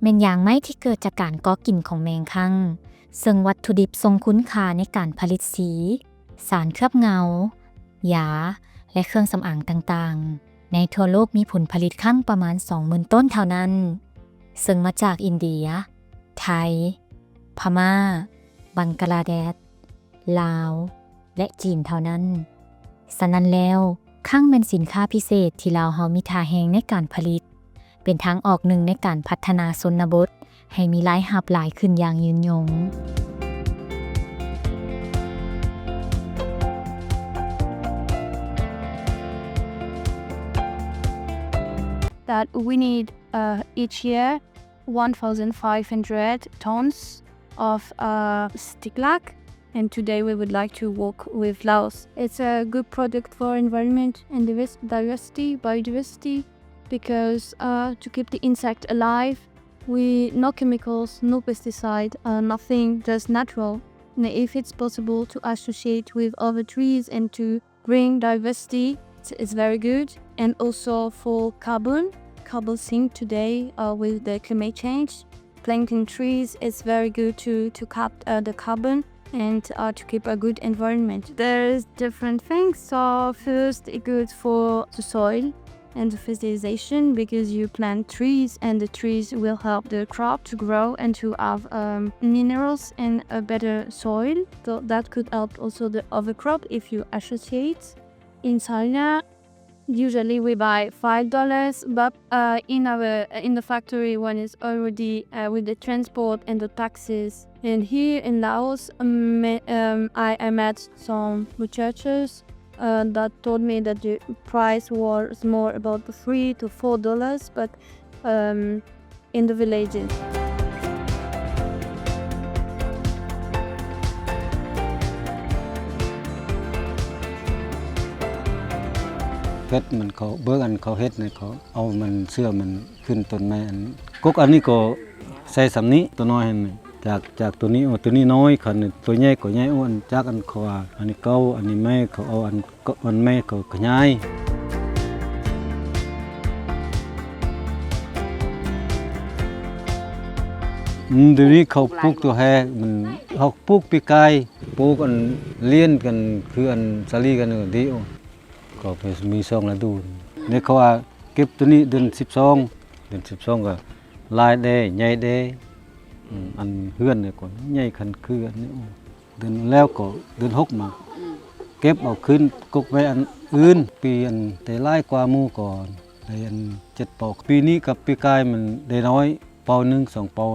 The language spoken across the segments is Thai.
แม่นอย่างไม้ที่เกิดจากการก่อกินของแมงคั่งซึ่งวัตถุดิบทรงคุณค่าในการผลิตสีสารเคลือบเงายาและเครื่องสำอางต่างๆในทั่วโลกมีผลผลิตคั่งประมาณ 20,000 ต้นเท่านั้นซึ่งมาจากอินเดียไทยพม่าบังกลาเทศลาวและจีนเท่านั้นฉะนั้นแล้วคั่งเป็นสินค้าพิเศษที่ลาวเฮามีท่าแฮงในการผลิตเป็นทางออกหนึ่งในการพัฒนาชนบทให้มีรายรับหลายขึ้นอย่างยืนยง that we need each year 1,500 tons of stick-lac, and today we would like to work with Laos. It's a good product for environment and biodiversity, because to keep the insect alive, no chemicals, no pesticide, nothing, just natural. And if it's possible to associate with other trees and to bring diversity, it's very good. And also for carbon sink today with the climate change, planting trees is very good to capture the carbon and to keep a good environment. There's different things. So first, it's good for the soil and the fertilization, because you plant trees and the trees will help the crop to grow and to have minerals and a better soil. So that could help also the other crop if you associate. In China, usually we buy $5, but in the factory one is already with the transport and the taxes. And here in Laos, I met some researchers that told me that the price was more about $3 to $4, but in the villages. เพชรมันเขาเบิกอันเขาเฮ็ดเนี่ยเขาเอามันเสื้อมันขึ้นต้นไม้อันกกอันนี้ก็ใส่สำนี้ตัวน้อยหั่นจากตัวนี้ตัวนี้น้อยคันตัวใหญ่ก็ใหญ่อ้วนจากอันเขาอันนี้เก่าอันนี้แม่เขาเอาอันแม่เขาขยายเดี๋ยวนี้เขาปลูกตัวแฮมันเขาปลูกปีกายปลูกอันเลี้ยนกันคืออันสาลีกันดีก็ไปมี2ฤดูนี่เขาว่าเก็บตัวนี้เดือน12ก็ลายแดใหญ่แดอันเฮือนเนี่ยก่อนใหญ่คันคืออันนี้เดือนแล้วก็เดือน6มาเก็บเอาขึ้นกกไว้อันอื่นปีอันแต่หลายกว่าหมู่ก่อนได้อัน7 ปอกปีนี้กับปีกายมันได้น้อยเปา1 2 เปา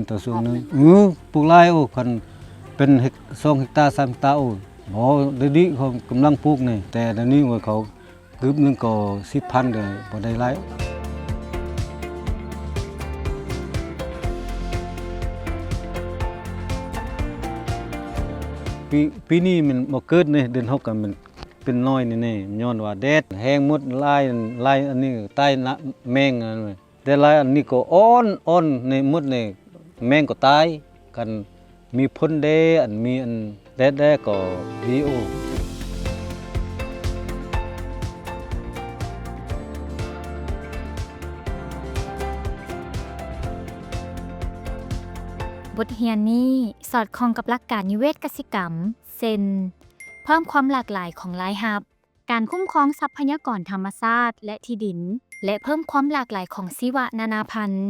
ต่อช่วงนึงปลูกหลายคันเป็น2 เฮกตาร์ 3 เฮกตาร์เดี๋ยวนี้เขากำลังปลูกนี่แต่เดี๋ยวนี้ว่าเขากึบนึงก็ 10,000 ก็บ่ได้หลายปีนี้มันบ่เกิดนี่เดือน6ก็มันเป็นน้อยนี่ย้อนว่าแดดแห้งหมดลายอันนี้ใต้แมงอันแต่ลายอันนี้ก็อ่อนในหมดนี่แมงก็ตายกันมีพ่นแดอันมีอันแดดก็ดีบทเรียนนี้สอดคล้องกับหลักการนิเวศกสิกรรมเช่นเพิ่มความหลากหลายของรายรับการคุ้มครองทรัพยากรธรรมชาติและที่ดินและเพิ่มความหลากหลายของชีวนานาพันธุ์